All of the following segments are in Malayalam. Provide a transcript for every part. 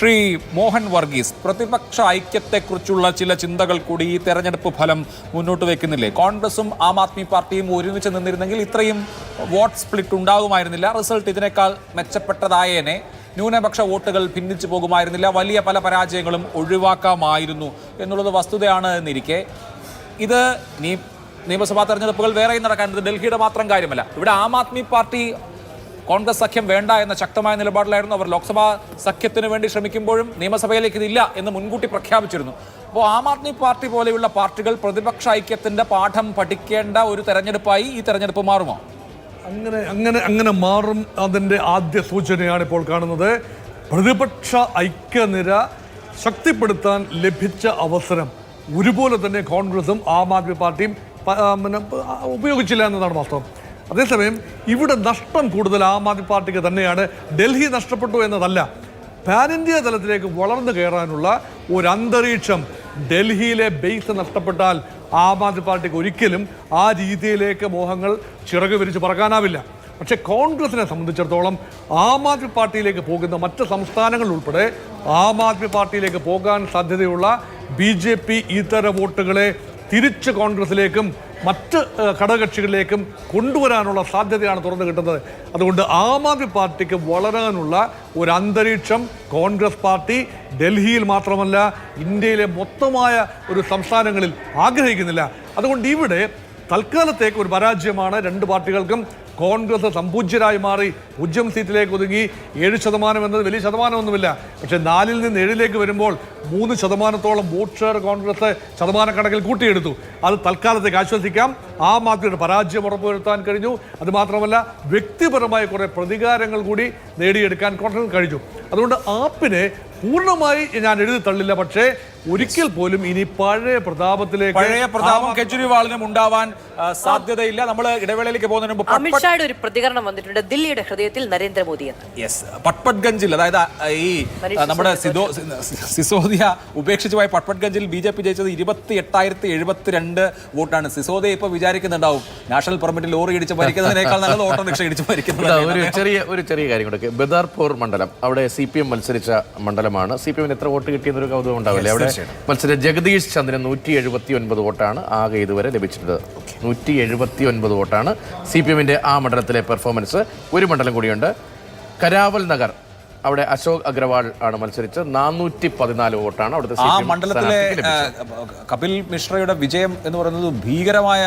ശ്രീ മോഹൻ വർഗീസ്, പ്രതിപക്ഷ ഐക്യത്തെക്കുറിച്ചുള്ള ചില ചിന്തകൾ കൂടി ഈ തെരഞ്ഞെടുപ്പ് ഫലം മുന്നോട്ട് വയ്ക്കുന്നില്ലേ? കോൺഗ്രസും ആം ആദ്മി പാർട്ടിയും ഒരുമിച്ച് നിന്നിരുന്നെങ്കിൽ ഇത്രയും വോട്ട് സ്പ്ലിറ്റ് ഉണ്ടാകുമായിരുന്നില്ല. റിസൾട്ട് ഇതിനേക്കാൾ മെച്ചപ്പെട്ടതായേനെ. ന്യൂനപക്ഷ വോട്ടുകൾ ഭിന്നിച്ചു പോകുമായിരുന്നില്ല. വലിയ പല പരാജയങ്ങളും ഒഴിവാക്കാമായിരുന്നു എന്നുള്ളത് വസ്തുതയാണ് എന്നിരിക്കെ ഇത് നിയമസഭാ തെരഞ്ഞെടുപ്പുകൾ വേറെയും നടക്കാനുണ്ട്. ഡൽഹിയുടെ മാത്രം കാര്യമല്ല. ഇവിടെ ആം ആദ്മി പാർട്ടി കോൺഗ്രസ് സഖ്യം വേണ്ട എന്ന ശക്തമായ നിലപാടിലായിരുന്നു. അവർ ലോക്സഭാ സഖ്യത്തിന് വേണ്ടി ശ്രമിക്കുമ്പോഴും നിയമസഭയിലേക്ക് ഇതില്ല എന്ന് മുൻകൂട്ടി പ്രഖ്യാപിച്ചിരുന്നു. അപ്പോൾ ആം ആദ്മി പാർട്ടി പോലെയുള്ള പാർട്ടികൾ പ്രതിപക്ഷ ഐക്യത്തിന്റെ പാഠം പഠിക്കേണ്ട ഒരു തെരഞ്ഞെടുപ്പായി ഈ തെരഞ്ഞെടുപ്പ് മാറുമോ? അങ്ങനെ മാറും. അതിൻ്റെ ആദ്യ സൂചനയാണ് ഇപ്പോൾ കാണുന്നത്. പ്രതിപക്ഷ ഐക്യനിര ശക്തിപ്പെടുത്താൻ ലഭിച്ച അവസരം ഒരുപോലെ തന്നെ കോൺഗ്രസും ആം ആദ്മി പാർട്ടിയും ഉപയോഗിച്ചില്ല എന്നതാണ് വാസ്തവം. അതേസമയം ഇവിടെ നഷ്ടം കൂടുതൽ ആം ആദ്മി പാർട്ടിക്ക് തന്നെയാണ്. ഡൽഹി നഷ്ടപ്പെട്ടു എന്നതല്ല, പാൻ ഇന്ത്യ തലത്തിലേക്ക് വളർന്നു കയറാനുള്ള ഒരു അന്തരീക്ഷം ഡൽഹിയിലെ ബേസ് നഷ്ടപ്പെട്ടാൽ ആം ആദ്മി പാർട്ടിക്ക് ഒരിക്കലും ആ രീതിയിലേക്ക് മോഹങ്ങൾ ചിറക് വിരിച്ച് പറക്കാനാവില്ല. പക്ഷേ കോൺഗ്രസിനെ സംബന്ധിച്ചിടത്തോളം ആം ആദ്മി പാർട്ടിയിലേക്ക് പോകുന്ന മറ്റ് സംസ്ഥാനങ്ങൾ ഉൾപ്പെടെ ആം ആദ്മി പാർട്ടിയിലേക്ക് പോകാൻ സാധ്യതയുള്ള BJP ഇതര വോട്ടുകളെ തിരിച്ച് കോൺഗ്രസിലേക്കും മറ്റ് ഘടകകക്ഷികളിലേക്കും കൊണ്ടുവരാനുള്ള സാധ്യതയാണ് തുറന്നു കിട്ടുന്നത്. അതുകൊണ്ട് ആം ആദ്മി പാർട്ടിക്ക് വളരാനുള്ള ഒരു അന്തരീക്ഷം കോൺഗ്രസ് പാർട്ടി ഡൽഹിയിൽ മാത്രമല്ല ഇന്ത്യയിലെ മൊത്തമായ ഒരു സംസ്ഥാനങ്ങളിൽ ആഗ്രഹിക്കുന്നില്ല. അതുകൊണ്ട് ഇവിടെ തൽക്കാലത്തേക്ക് ഒരു പരാജയമാണ് രണ്ട് പാർട്ടികൾക്കും. കോൺഗ്രസ് സമ്പൂജ്യരായി മാറി 0 സീറ്റിലേക്ക് ഒതുങ്ങി. 7% എന്നത് വലിയ ശതമാനമൊന്നുമില്ല. പക്ഷേ 4-ൽ നിന്ന് 7-ലേക്ക് വരുമ്പോൾ 3% വോട്ട് ഷെയർ കോൺഗ്രസ് ശതമാനക്കണക്കിൽ കൂട്ടിയെടുത്തു. അത് തൽക്കാലത്തേക്ക് ആശ്വസിക്കാം. ആം ആദ്മിയുടെ പരാജയം ഉറപ്പുവരുത്താൻ കഴിഞ്ഞു. അതുമാത്രമല്ല വ്യക്തിപരമായ കുറേ പ്രതികാരങ്ങൾ കൂടി നേടിയെടുക്കാൻ കോൺഗ്രസ് കഴിഞ്ഞു. അതുകൊണ്ട് ആപ്പിനെ പൂർണ്ണമായി ഞാൻ എഴുതി തള്ളില്ല. പക്ഷേ ഒരിക്കൽ പോലും ഇനി പഴയ പ്രതാപം കെജ്രിവാളിനും ഉണ്ടാവാൻ സാധ്യതയില്ല. നമ്മൾ ഇടവേളയിലേക്ക് പോകുന്നതിന് മുമ്പ് അമിത്ഷായുടെ ഒരു പ്രതികരണം വന്നിട്ടുണ്ട്. ദില്ലിയുടെ ഹൃദയത്തിൽ നരേന്ദ്രമോദി എന്ന്. പട്പട്ഗഞ്ചിൽ, അതായത് ഈ നമ്മുടെ സിസോദിയ ഉപേക്ഷിച്ച് പോയ പട്പട്ഗഞ്ചിൽ BJP ജയിച്ചത് 28,072 വോട്ടാണ്. സിസോദിയ ഇപ്പോൾ വിചാരിക്കുന്നുണ്ടാവും നാഷണൽ പെർമിറ്റ് ലോറി ഇടിച്ച് ഭരിക്കുന്നതിനേക്കാൾ നല്ലത് ഓട്ടോറിക്ഷ ഇടിച്ച് ഭരിക്കുന്നത്. ഒരു ചെറിയ കാര്യം കൂടെ. ബദാർപൂർ മണ്ഡലം, അവിടെ CPM മത്സരിച്ച മണ്ഡലമാണ്. CPM എത്ര വോട്ട് കിട്ടിയെന്നൊരു കൗതുകം ഉണ്ടാവില്ലേ? അവിടെ മത്സര ജഗദീഷ് ചന്ദ്രൻ 179 വോട്ടാണ് ആകെ ഇതുവരെ ലഭിച്ചിട്ടുള്ളത്. 179 വോട്ടാണ് CPM ആ മണ്ഡലത്തിലെ പെർഫോമൻസ്. ഒരു മണ്ഡലം കൂടിയുണ്ട്, കരാവൽ നഗർ. അവിടെ അശോക് അഗ്രവാൾ ആണ് മത്സരിച്ചത്. 414 വോട്ടാണ് അവിടുത്തെ ആ മണ്ഡലത്തിലെ കപിൽ മിശ്രയുടെ വിജയം എന്ന് പറയുന്നത് ഭീകരമായ.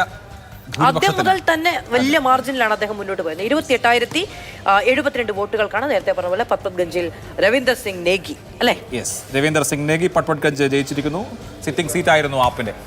ആദ്യം മുതൽ തന്നെ വലിയ മാർജിനിലാണ് അദ്ദേഹം മുന്നോട്ട് പോയത്. 28,072 വോട്ടുകൾക്കാണ് നേരത്തെ പറഞ്ഞ പോലെ പട്പട്ഗഞ്ചിൽ രവീന്ദർ സിംഗ് നേഗി, അല്ലേ? രവീന്ദർ സിംഗ് നേഗി പട്പട്ഗഞ്ച് ജയിച്ചിരിക്കുന്നു. സിറ്റിംഗ് സീറ്റായിരുന്നു ആപ്പിന്റെ.